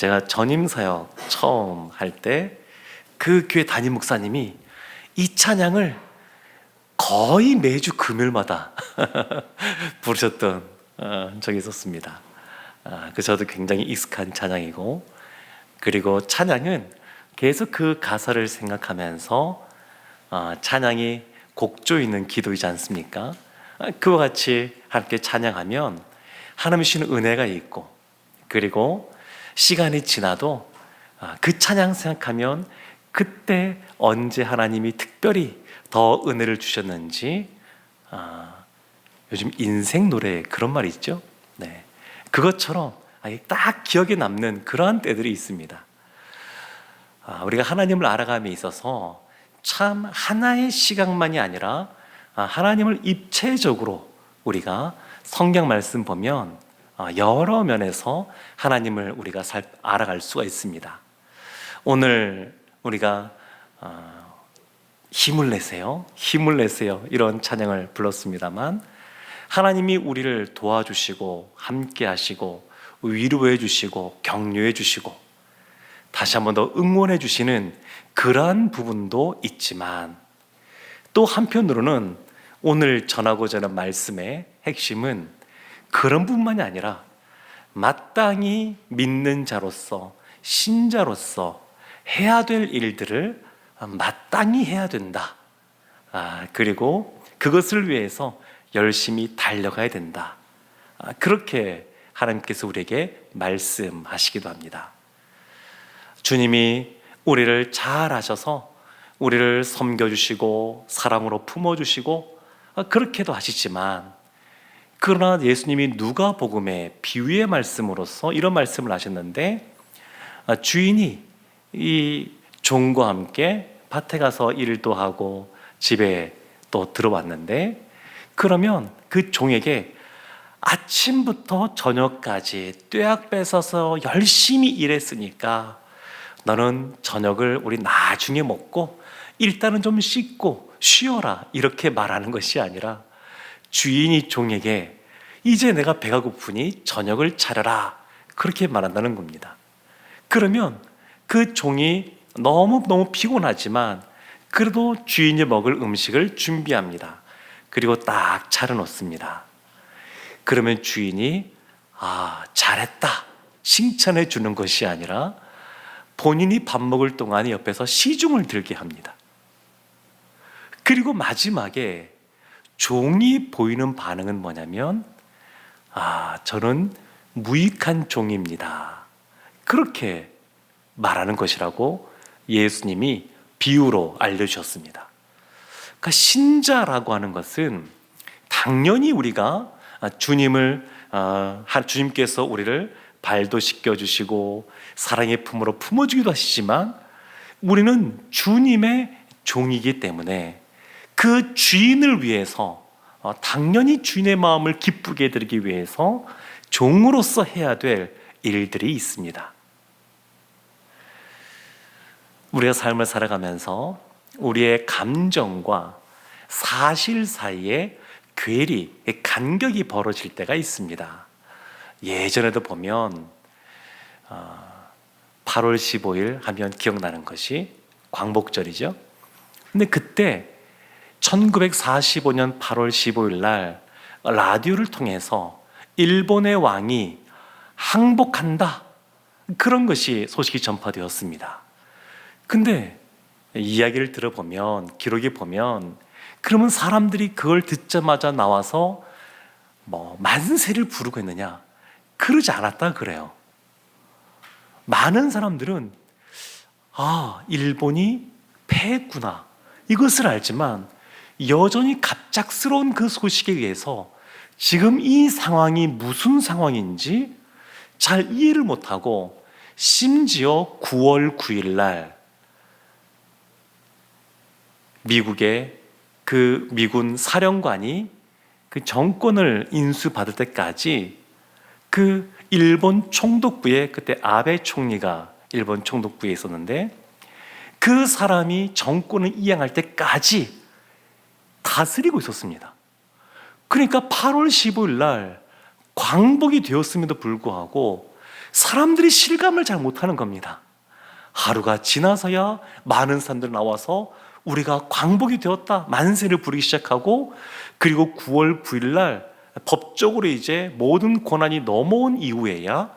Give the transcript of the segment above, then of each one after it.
제가 전임사역 처음 할 때 그 교회 담임 목사님이 이 찬양을 거의 매주 금요일마다 부르셨던 적이 있었습니다. 저도 굉장히 익숙한 찬양이고, 그리고 찬양은 계속 그 가사를 생각하면서 찬양이 곡조 있는 기도이지 않습니까? 그와 같이 함께 찬양하면 하나님이 주시는 은혜가 있고, 그리고 시간이 지나도 그 찬양 생각하면 그때 언제 하나님이 특별히 더 은혜를 주셨는지, 요즘 인생 노래에 그런 말이 있죠. 네, 그것처럼 딱 기억에 남는 그러한 때들이 있습니다. 우리가 하나님을 알아감에 있어서 참 하나의 시각만이 아니라 하나님을 입체적으로 우리가 성경 말씀 보면 여러 면에서 하나님을 우리가 알아갈 수가 있습니다. 오늘 우리가 힘을 내세요, 힘을 내세요, 이런 찬양을 불렀습니다만, 하나님이 우리를 도와주시고 함께 하시고 위로해 주시고 격려해 주시고 다시 한 번 더 응원해 주시는 그러한 부분도 있지만, 또 한편으로는 오늘 전하고자 하는 말씀의 핵심은 그런 부분만이 아니라 마땅히 믿는 자로서, 신자로서 해야 될 일들을 마땅히 해야 된다. 그리고 그것을 위해서 열심히 달려가야 된다. 그렇게 하나님께서 우리에게 말씀하시기도 합니다. 주님이 우리를 잘 아셔서 우리를 섬겨주시고 사랑으로 품어주시고 그렇게도 하시지만, 그러나 예수님이 누가복음의 비유의 말씀으로서 이런 말씀을 하셨는데, 주인이 이 종과 함께 밭에 가서 일도 하고 집에 또 들어왔는데, 그러면 그 종에게 아침부터 저녁까지 떼약 뺏어서 열심히 일했으니까 너는 저녁을 우리 나중에 먹고 일단은 좀 씻고 쉬어라, 이렇게 말하는 것이 아니라 주인이 종에게 이제 내가 배가 고프니 저녁을 차려라, 그렇게 말한다는 겁니다. 그러면 그 종이 너무 피곤하지만 그래도 주인이 먹을 음식을 준비합니다. 그리고 딱 차려놓습니다. 그러면 주인이 잘했다, 칭찬해 주는 것이 아니라 본인이 밥 먹을 동안에 옆에서 시중을 들게 합니다. 그리고 마지막에 종이 보이는 반응은 뭐냐면, 저는 무익한 종입니다, 그렇게 말하는 것이라고 예수님이 비유로 알려주셨습니다. 그러니까 신자라고 하는 것은 당연히 우리가 주님께서 우리를 발도 씻겨주시고 사랑의 품으로 품어주기도 하시지만, 우리는 주님의 종이기 때문에 그 주인을 위해서 당연히 주인의 마음을 기쁘게 해드리기 위해서 종으로서 해야 될 일들이 있습니다. 우리가 삶을 살아가면서 우리의 감정과 사실 사이에 괴리, 간격이 벌어질 때가 있습니다. 예전에도 보면 8월 15일 하면 기억나는 것이 광복절이죠. 근데 그때 1945년 8월 15일 날 라디오를 통해서 일본의 왕이 항복한다, 그런 것이 소식이 전파되었습니다. 근데 이야기를 들어보면, 기록에 보면, 그러면 사람들이 그걸 듣자마자 나와서 만세를 부르고 했느냐? 그러지 않았다 그래요. 많은 사람들은 일본이 패했구나, 이것을 알지만 여전히 갑작스러운 그 소식에 의해서 지금 이 상황이 무슨 상황인지 잘 이해를 못하고, 심지어 9월 9일 날 미국의 그 미군 사령관이 그 정권을 인수받을 때까지 그 일본 총독부에, 그때 아베 총리가 일본 총독부에 있었는데, 그 사람이 정권을 이양할 때까지 다스리고 있었습니다. 그러니까 8월 15일 날 광복이 되었음에도 불구하고 사람들이 실감을 잘 못하는 겁니다. 하루가 지나서야 많은 사람들 나와서 우리가 광복이 되었다 만세를 부르기 시작하고, 그리고 9월 9일 날 법적으로 이제 모든 권한이 넘어온 이후에야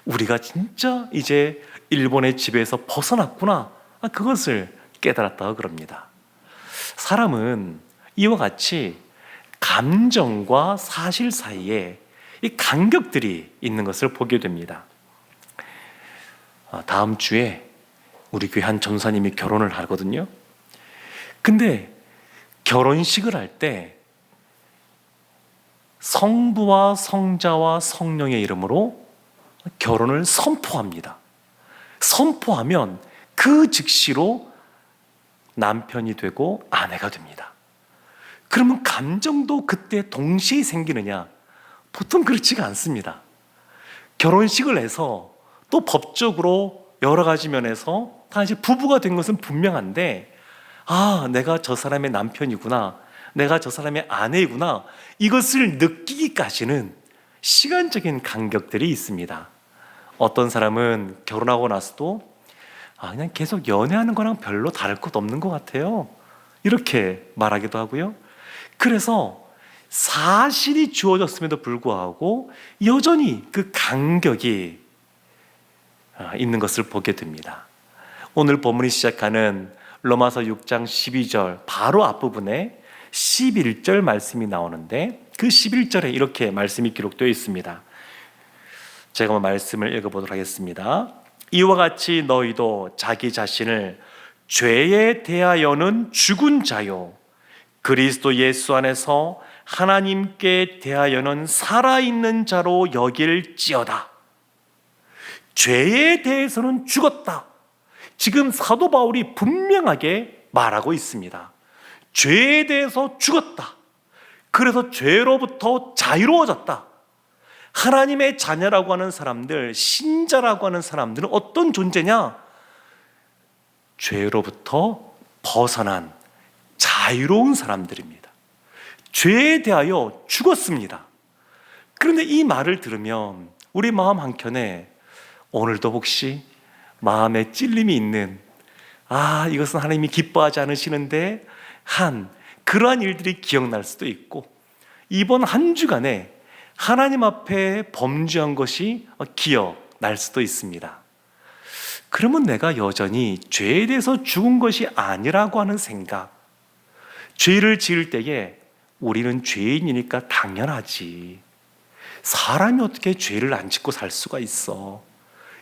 우리가 진짜 이제 일본의 지배에서 벗어났구나, 그것을 깨달았다고 그럽니다. 사람은 이와 같이 감정과 사실 사이에 이 간격들이 있는 것을 보게 됩니다. 다음 주에 우리 교회 한 전사님이 결혼을 하거든요. 근데 결혼식을 할 때 성부와 성자와 성령의 이름으로 결혼을 선포합니다. 선포하면 그 즉시로 남편이 되고 아내가 됩니다. 그러면 감정도 그때 동시에 생기느냐? 보통 그렇지가 않습니다. 결혼식을 해서 또 법적으로 여러 가지 면에서 다 이제 부부가 된 것은 분명한데, 내가 저 사람의 남편이구나, 내가 저 사람의 아내이구나, 이것을 느끼기까지는 시간적인 간격들이 있습니다. 어떤 사람은 결혼하고 나서도 그냥 계속 연애하는 거랑 별로 다를 것 없는 것 같아요, 이렇게 말하기도 하고요. 그래서 사실이 주어졌음에도 불구하고 여전히 그 간격이 있는 것을 보게 됩니다. 오늘 본문이 시작하는 로마서 6장 12절 바로 앞부분에 11절 말씀이 나오는데, 그 11절에 이렇게 말씀이 기록되어 있습니다. 제가 한번 말씀을 읽어보도록 하겠습니다. 이와 같이 너희도 자기 자신을 죄에 대하여는 죽은 자요, 그리스도 예수 안에서 하나님께 대하여는 살아있는 자로 여길지어다. 죄에 대해서는 죽었다. 지금 사도 바울이 분명하게 말하고 있습니다. 죄에 대해서 죽었다. 그래서 죄로부터 자유로워졌다. 하나님의 자녀라고 하는 사람들, 신자라고 하는 사람들은 어떤 존재냐? 죄로부터 벗어난 자유로운 사람들입니다. 죄에 대하여 죽었습니다. 그런데 이 말을 들으면 우리 마음 한켠에 오늘도 혹시 마음에 찔림이 있는, 이것은 하나님이 기뻐하지 않으시는데 한 그러한 일들이 기억날 수도 있고, 이번 한 주간에 하나님 앞에 범죄한 것이 기억날 수도 있습니다. 그러면 내가 여전히 죄에 대해서 죽은 것이 아니라고 하는 생각, 죄를 지을 때에 우리는 죄인이니까 당연하지, 사람이 어떻게 죄를 안 짓고 살 수가 있어,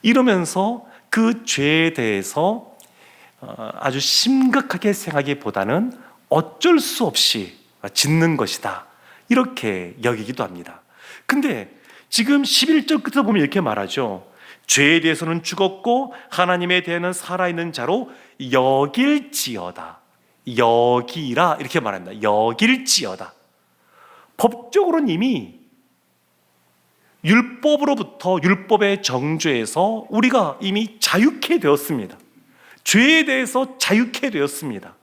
이러면서 그 죄에 대해서 아주 심각하게 생각하기보다는 어쩔 수 없이 짓는 것이다, 이렇게 여기기도 합니다. 근데 지금 11절 끝에 보면 이렇게 말하죠. 죄에 대해서는 죽었고 하나님에 대해서는 살아있는 자로 여길지어다. 여기라, 이렇게 말합니다. 여길지어다. 법적으로는 이미 율법으로부터, 율법의 정죄에서 우리가 이미 자유케 되었습니다. 죄에 대해서 자유케 되었습니다.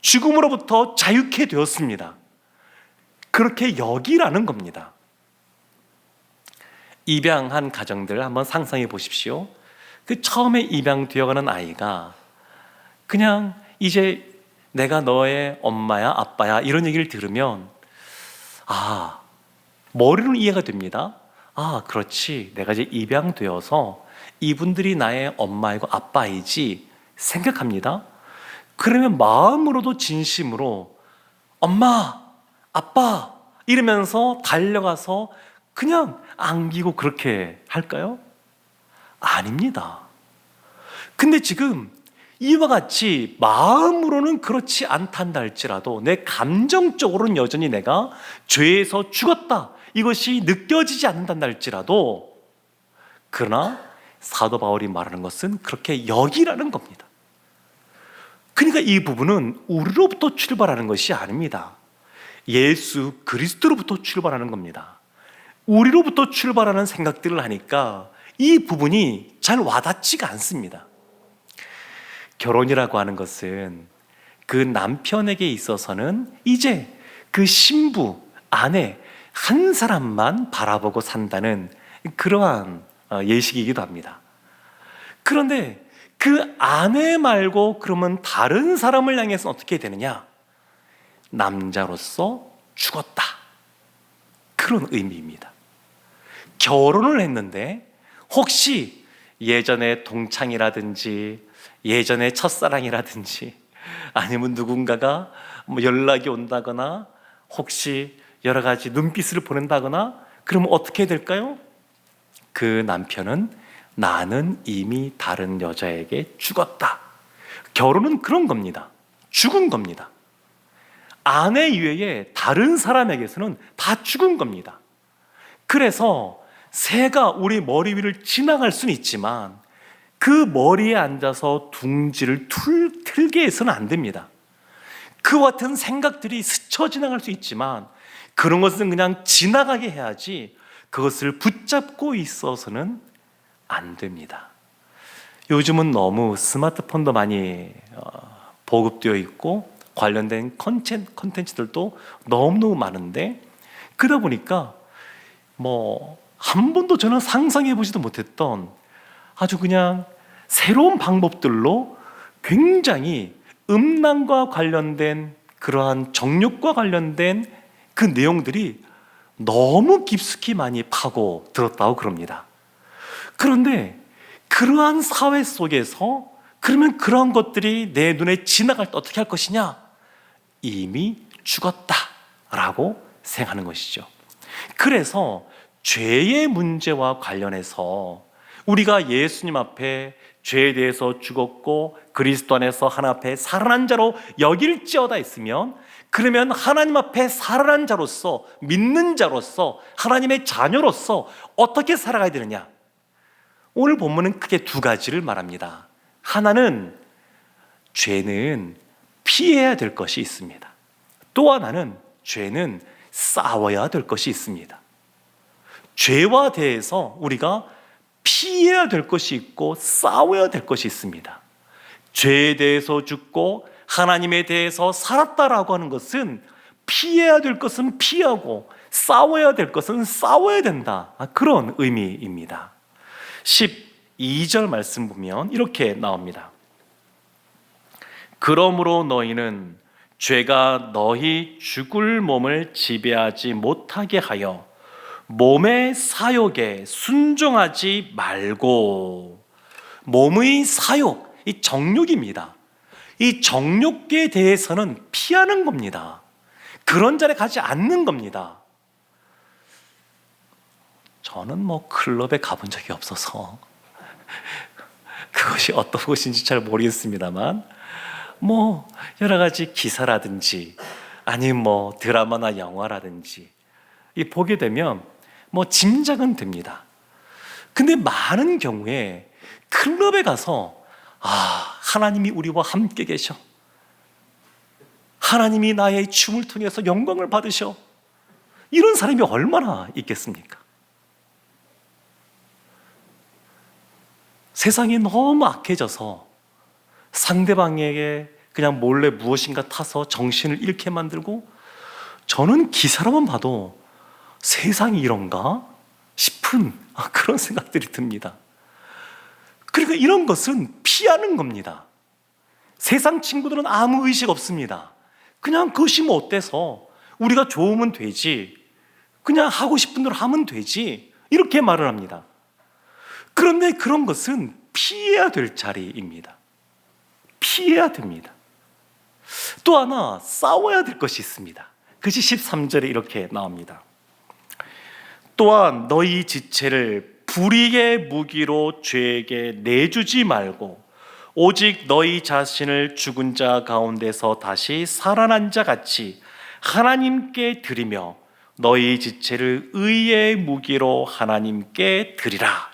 죽음으로부터 자유케 되었습니다. 그렇게 여기라는 겁니다. 입양한 가정들 한번 상상해 보십시오. 그 처음에 입양되어가는 아이가 그냥 이제 내가 너의 엄마야 아빠야 이런 얘기를 들으면 머리로는 이해가 됩니다. 그렇지, 내가 이제 입양되어서 이분들이 나의 엄마이고 아빠이지 생각합니다. 그러면 마음으로도 진심으로 엄마, 아빠 이러면서 달려가서 그냥 안기고 그렇게 할까요? 아닙니다. 근데 지금 이와 같이 마음으로는 그렇지 않단다 할지라도 내 감정적으로는 여전히 내가 죄에서 죽었다, 이것이 느껴지지 않는단다 할지라도, 그러나 사도 바울이 말하는 것은 그렇게 여기라는 겁니다. 그러니까 이 부분은 우리로부터 출발하는 것이 아닙니다. 예수 그리스도로부터 출발하는 겁니다. 우리로부터 출발하는 생각들을 하니까 이 부분이 잘 와닿지가 않습니다. 결혼이라고 하는 것은 그 남편에게 있어서는 이제 그 신부, 아내 한 사람만 바라보고 산다는 그러한 예식이기도 합니다. 그런데 그 아내 말고 그러면 다른 사람을 향해서 어떻게 되느냐? 남자로서 죽었다. 그런 의미입니다. 결혼을 했는데 혹시 예전에 동창이라든지 예전에 첫사랑이라든지 아니면 누군가가 뭐 연락이 온다거나 혹시 여러 가지 눈빛을 보낸다거나 그러면 어떻게 될까요? 그 남편은 나는 이미 다른 여자에게 죽었다. 결혼은 그런 겁니다. 죽은 겁니다. 아내 이외에 다른 사람에게서는 다 죽은 겁니다. 그래서 새가 우리 머리 위를 지나갈 수는 있지만 그 머리에 앉아서 둥지를 틀게 해서는 안 됩니다. 그와 같은 생각들이 스쳐 지나갈 수 있지만 그런 것은 그냥 지나가게 해야지 그것을 붙잡고 있어서는 안 됩니다. 요즘은 너무 스마트폰도 많이 보급되어 있고 관련된 컨텐츠들도 너무너무 많은데 그러다 보니까 한 번도 저는 상상해 보지도 못했던 아주 그냥 새로운 방법들로 굉장히 음란과 관련된 그러한 정욕과 관련된 그 내용들이 너무 깊숙이 많이 파고 들었다고 그럽니다. 그런데 그러한 사회 속에서 그러면 그런 것들이 내 눈에 지나갈 때 어떻게 할 것이냐? 이미 죽었다라고 생각하는 것이죠. 그래서 죄의 문제와 관련해서 우리가 예수님 앞에 죄에 대해서 죽었고 그리스도 안에서 하나님 앞에 살아난 자로 여길지어다 했으면 그러면 하나님 앞에 살아난 자로서 믿는 자로서 하나님의 자녀로서 어떻게 살아가야 되느냐? 오늘 본문은 크게 두 가지를 말합니다. 하나는 죄는 피해야 될 것이 있습니다. 또 하나는 죄는 싸워야 될 것이 있습니다. 죄와 대해서 우리가 피해야 될 것이 있고 싸워야 될 것이 있습니다. 죄에 대해서 죽고 하나님에 대해서 살았다라고 하는 것은 피해야 될 것은 피하고 싸워야 될 것은 싸워야 된다. 그런 의미입니다. 12절 말씀 보면 이렇게 나옵니다. 그러므로 너희는 죄가 너희 죽을 몸을 지배하지 못하게 하여 몸의 사욕에 순종하지 말고. 몸의 사욕, 이 정욕입니다. 이 정욕에 대해서는 피하는 겁니다. 그런 자리에 가지 않는 겁니다. 저는 클럽에 가본 적이 없어서 그것이 어떤 곳인지 잘 모르겠습니다만 여러 가지 기사라든지 아니면 드라마나 영화라든지 보게 되면 짐작은 됩니다. 근데 많은 경우에 클럽에 가서 하나님이 우리와 함께 계셔, 하나님이 나의 춤을 통해서 영광을 받으셔, 이런 사람이 얼마나 있겠습니까? 세상이 너무 악해져서 상대방에게 그냥 몰래 무엇인가 타서 정신을 잃게 만들고, 저는 기사로만 봐도 세상이 이런가 싶은 그런 생각들이 듭니다. 그러니까 이런 것은 피하는 겁니다. 세상 친구들은 아무 의식 없습니다. 그냥 그것이 어때서 우리가 좋으면 되지, 그냥 하고 싶은 대로 하면 되지, 이렇게 말을 합니다. 그런데 그런 것은 피해야 될 자리입니다. 피해야 됩니다. 또 하나 싸워야 될 것이 있습니다. 그것이 13절에 이렇게 나옵니다. 또한 너희 지체를 불의의 무기로 죄에게 내주지 말고 오직 너희 자신을 죽은 자 가운데서 다시 살아난 자 같이 하나님께 드리며 너희 지체를 의의 무기로 하나님께 드리라.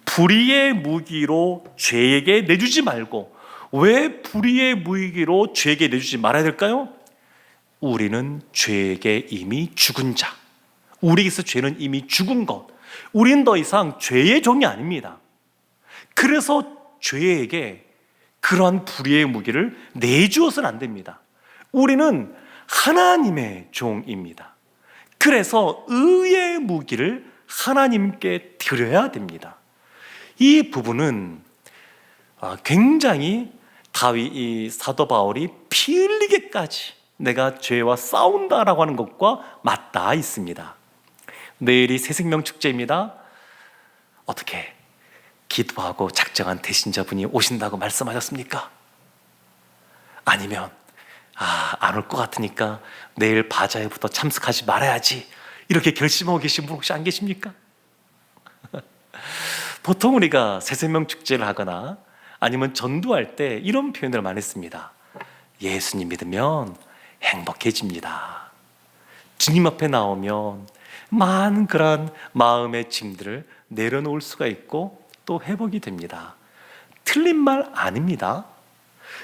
불의의 무기로 죄에게 내주지 말고, 왜 불의의 무기로 죄에게 내주지 말아야 될까요? 우리는 죄에게 이미 죽은 자, 우리에게서 죄는 이미 죽은 것, 우리는 더 이상 죄의 종이 아닙니다. 그래서 죄에게 그러한 불의의 무기를 내주어서는 안 됩니다. 우리는 하나님의 종입니다. 그래서 의의 무기를 하나님께 드려야 됩니다. 이 부분은 굉장히 이 사도 바울이 피 흘리게까지 내가 죄와 싸운다라고 하는 것과 맞닿아 있습니다. 내일이 새생명 축제입니다. 어떻게 기도하고 작정한 대신자분이 오신다고 말씀하셨습니까? 아니면 안 올 것 같으니까 내일 바자회부터 참석하지 말아야지 이렇게 결심하고 계신 분 혹시 안 계십니까? 보통 우리가 새생명 축제를 하거나 아니면 전도할 때 이런 표현을 많이 씁니다. 예수님 믿으면 행복해집니다. 주님 앞에 나오면 많은 그런 마음의 짐들을 내려놓을 수가 있고 또 회복이 됩니다. 틀린 말 아닙니다.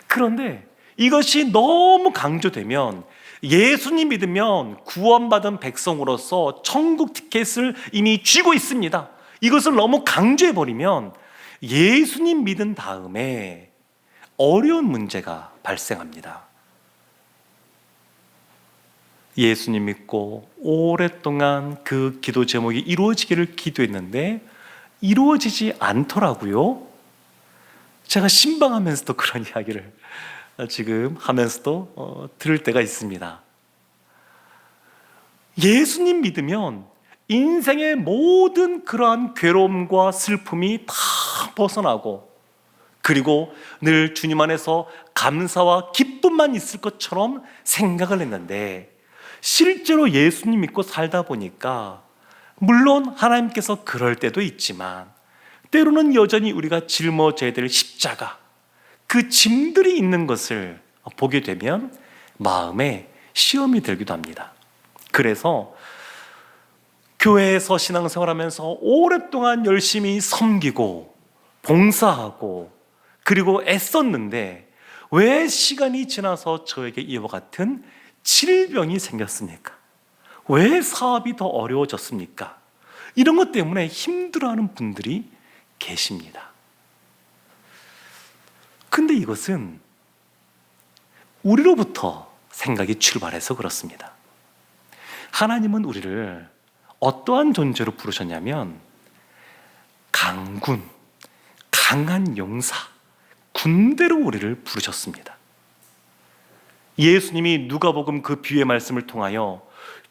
그런데 이것이 너무 강조되면 예수님 믿으면 구원받은 백성으로서 천국 티켓을 이미 쥐고 있습니다. 이것을 너무 강조해버리면 예수님 믿은 다음에 어려운 문제가 발생합니다. 예수님 믿고 오랫동안 그 기도 제목이 이루어지기를 기도했는데 이루어지지 않더라고요. 제가 신방하면서도 그런 이야기를 지금 하면서도 들을 때가 있습니다. 예수님 믿으면 인생의 모든 그러한 괴로움과 슬픔이 다 벗어나고 그리고 늘 주님 안에서 감사와 기쁨만 있을 것처럼 생각을 했는데 실제로 예수님 믿고 살다 보니까 물론 하나님께서 그럴 때도 있지만 때로는 여전히 우리가 짊어져야 될 십자가, 그 짐들이 있는 것을 보게 되면 마음에 시험이 들기도 합니다. 그래서 교회에서 신앙생활하면서 오랫동안 열심히 섬기고 봉사하고 그리고 애썼는데 왜 시간이 지나서 저에게 이와 같은 질병이 생겼습니까? 왜 사업이 더 어려워졌습니까? 이런 것 때문에 힘들어하는 분들이 계십니다. 근데 이것은 우리로부터 생각이 출발해서 그렇습니다. 하나님은 우리를 어떠한 존재로 부르셨냐면 강군, 강한 용사, 군대로 우리를 부르셨습니다. 예수님이 누가복음 그 비유의 말씀을 통하여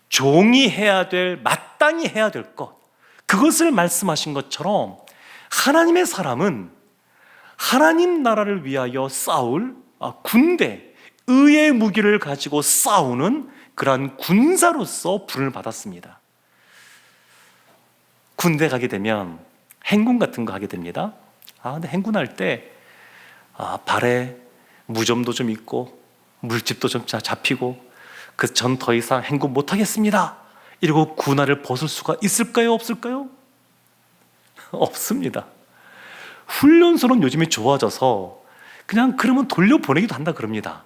종이 해야 될, 마땅히 해야 될 것, 그것을 말씀하신 것처럼 하나님의 사람은 하나님 나라를 위하여 싸울 군대, 의의 무기를 가지고 싸우는 그러한 군사로서 부름을 받았습니다. 군대 가게 되면 행군 같은 거 하게 됩니다. 근데 행군할 때 발에 무좀도 좀 있고 물집도 좀 잡히고 그 전 더 이상 행군 못 하겠습니다 이러고 군화를 벗을 수가 있을까요? 없을까요? 없습니다. 훈련소는 요즘에 좋아져서 그냥 그러면 돌려보내기도 한다 그럽니다.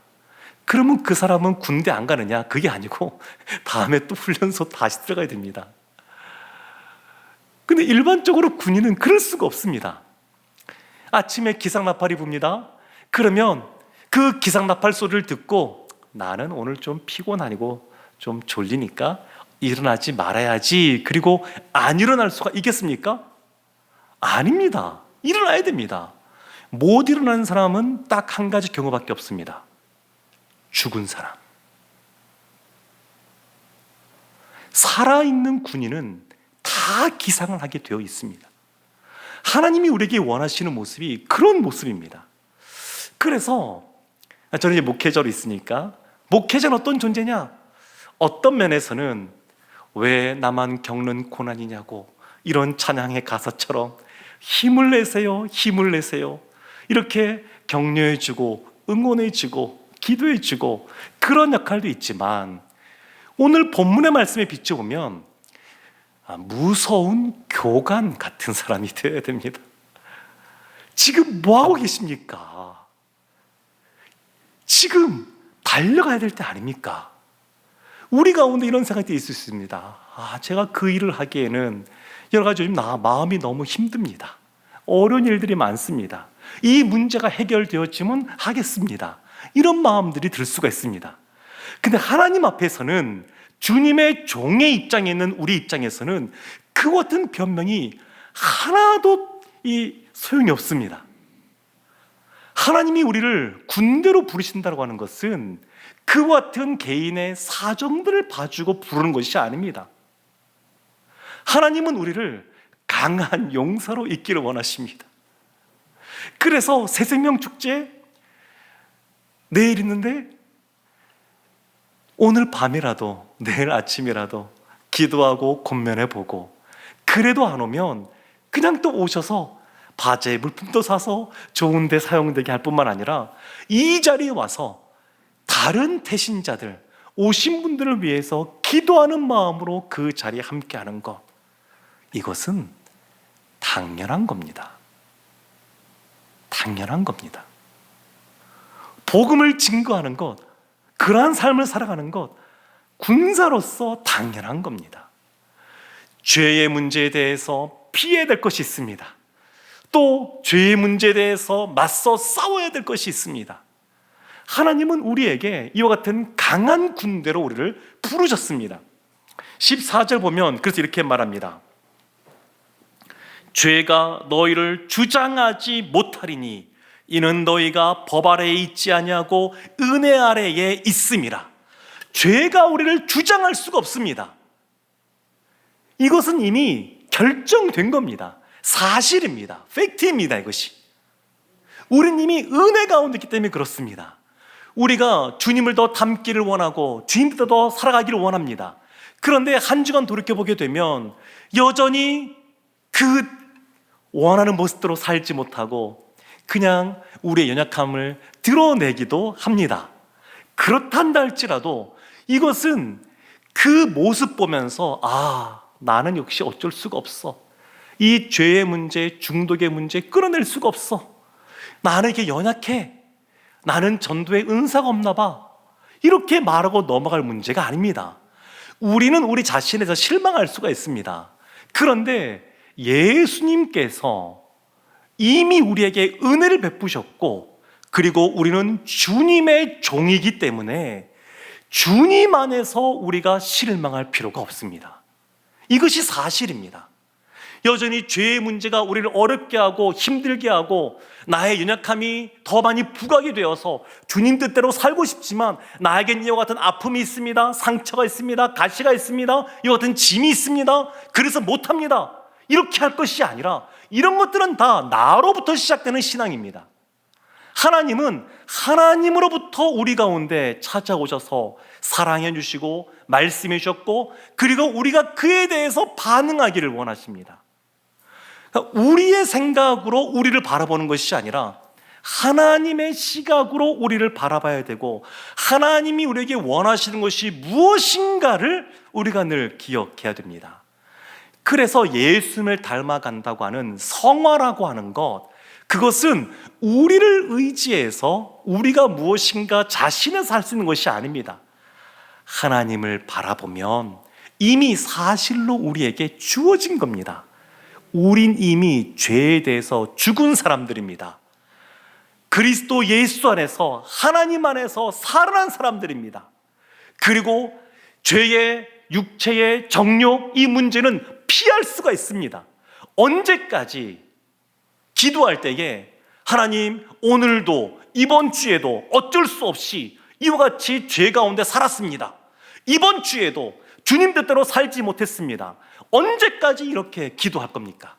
그러면 그 사람은 군대 안 가느냐? 그게 아니고 다음에 또 훈련소 다시 들어가야 됩니다. 근데 일반적으로 군인은 그럴 수가 없습니다. 아침에 기상나팔이 붑니다. 그러면 그 기상나팔 소리를 듣고 나는 오늘 좀 피곤하고 좀 졸리니까 일어나지 말아야지. 그리고 안 일어날 수가 있겠습니까? 아닙니다. 일어나야 됩니다. 못 일어나는 사람은 딱 한 가지 경우밖에 없습니다. 죽은 사람. 살아있는 군인은 다 기상을 하게 되어 있습니다. 하나님이 우리에게 원하시는 모습이 그런 모습입니다. 그래서 저는 이제 목회자로 있으니까 목회자는 어떤 존재냐? 어떤 면에서는 왜 나만 겪는 고난이냐고 이런 찬양의 가사처럼 힘을 내세요, 힘을 내세요 이렇게 격려해주고 응원해주고 기도해주고 그런 역할도 있지만 오늘 본문의 말씀에 비춰보면 무서운 교관 같은 사람이 되어야 됩니다. 지금 뭐하고 계십니까? 지금 달려가야 될 때 아닙니까? 우리 가운데 이런 생각이 있을 수 있습니다. 제가 그 일을 하기에는 여러 가지 요즘 마음이 너무 힘듭니다. 어려운 일들이 많습니다. 이 문제가 해결되었지만 하겠습니다. 이런 마음들이 들 수가 있습니다. 근데 하나님 앞에서는 주님의 종의 입장에 있는 우리 입장에서는 그 같은 변명이 하나도 소용이 없습니다. 하나님이 우리를 군대로 부르신다고 하는 것은 그와 같은 개인의 사정들을 봐주고 부르는 것이 아닙니다. 하나님은 우리를 강한 용사로 있기를 원하십니다. 그래서 새생명축제 내일 있는데 오늘 밤이라도 내일 아침이라도 기도하고 권면해보고, 그래도 안 오면 그냥 또 오셔서 바제 물품도 사서 좋은 데 사용되게 할 뿐만 아니라 이 자리에 와서 다른 태신자들, 오신 분들을 위해서 기도하는 마음으로 그 자리에 함께하는 것, 이것은 당연한 겁니다. 당연한 겁니다. 복음을 증거하는 것, 그러한 삶을 살아가는 것, 군사로서 당연한 겁니다. 죄의 문제에 대해서 피해야 될 것이 있습니다. 또 죄의 문제에 대해서 맞서 싸워야 될 것이 있습니다. 하나님은 우리에게 이와 같은 강한 군대로 우리를 부르셨습니다. 14절 보면 그래서 이렇게 말합니다. 죄가 너희를 주장하지 못하리니 이는 너희가 법 아래에 있지 아니하고 은혜 아래에 있음이라. 죄가 우리를 주장할 수가 없습니다. 이것은 이미 결정된 겁니다. 사실입니다. 팩트입니다. 이것이 우리는 이미 은혜 가운데 있기 때문에 그렇습니다. 우리가 주님을 더 닮기를 원하고 주님보다 더 살아가기를 원합니다. 그런데 한 주간 돌이켜보게 되면 여전히 그 원하는 모습대로 살지 못하고 그냥 우리의 연약함을 드러내기도 합니다. 그렇단다 할지라도 이것은 그 모습 보면서 나는 역시 어쩔 수가 없어. 이 죄의 문제, 중독의 문제 끌어낼 수가 없어. 나는 이게 연약해. 나는 전도에 은사가 없나 봐. 이렇게 말하고 넘어갈 문제가 아닙니다. 우리는 우리 자신에서 실망할 수가 있습니다. 그런데 예수님께서 이미 우리에게 은혜를 베푸셨고, 그리고 우리는 주님의 종이기 때문에 주님 안에서 우리가 실망할 필요가 없습니다. 이것이 사실입니다. 여전히 죄의 문제가 우리를 어렵게 하고 힘들게 하고 나의 연약함이 더 많이 부각이 되어서 주님 뜻대로 살고 싶지만 나에겐 이와 같은 아픔이 있습니다. 상처가 있습니다. 가시가 있습니다. 이와 같은 짐이 있습니다. 그래서 못합니다. 이렇게 할 것이 아니라 이런 것들은 다 나로부터 시작되는 신앙입니다. 하나님은 하나님으로부터 우리 가운데 찾아오셔서 사랑해 주시고 말씀해 주셨고, 그리고 우리가 그에 대해서 반응하기를 원하십니다. 그러니까 우리의 생각으로 우리를 바라보는 것이 아니라 하나님의 시각으로 우리를 바라봐야 되고, 하나님이 우리에게 원하시는 것이 무엇인가를 우리가 늘 기억해야 됩니다. 그래서 예수님을 닮아간다고 하는 성화라고 하는 것, 그것은 우리를 의지해서 우리가 무엇인가 자신에서 할 수 있는 것이 아닙니다. 하나님을 바라보면 이미 사실로 우리에게 주어진 겁니다. 우린 이미 죄에 대해서 죽은 사람들입니다. 그리스도 예수 안에서, 하나님 안에서 살아난 사람들입니다. 그리고 죄의, 육체의 정욕, 이 문제는 피할 수가 있습니다. 언제까지 기도할 때에 하나님, 오늘도 이번 주에도 어쩔 수 없이 이와 같이 죄 가운데 살았습니다. 이번 주에도 주님 뜻대로 살지 못했습니다. 언제까지 이렇게 기도할 겁니까?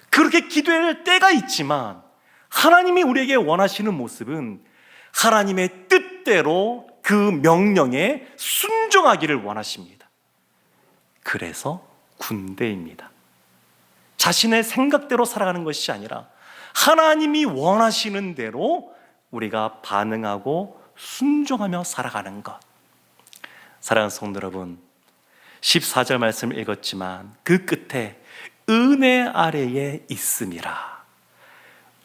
그렇게 기도할 때가 있지만 하나님이 우리에게 원하시는 모습은 하나님의 뜻대로 그 명령에 순종하기를 원하십니다. 그래서 군대입니다. 자신의 생각대로 살아가는 것이 아니라 하나님이 원하시는 대로 우리가 반응하고 순종하며 살아가는 것. 사랑하는 성도 여러분, 14절 말씀을 읽었지만 그 끝에 은혜 아래에 있음이라.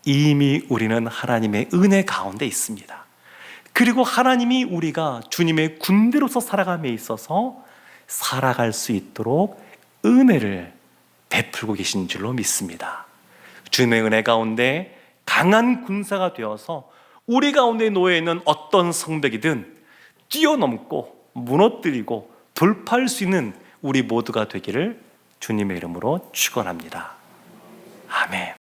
이미 우리는 하나님의 은혜 가운데 있습니다. 그리고 하나님이 우리가 주님의 군대로서 살아감에 있어서 살아갈 수 있도록 은혜를 베풀고 계신 줄로 믿습니다. 주님의 은혜 가운데 강한 군사가 되어서 우리 가운데 놓여 있는 어떤 성벽이든 뛰어넘고 무너뜨리고 돌파할 수 있는 우리 모두가 되기를 주님의 이름으로 축원합니다. 아멘.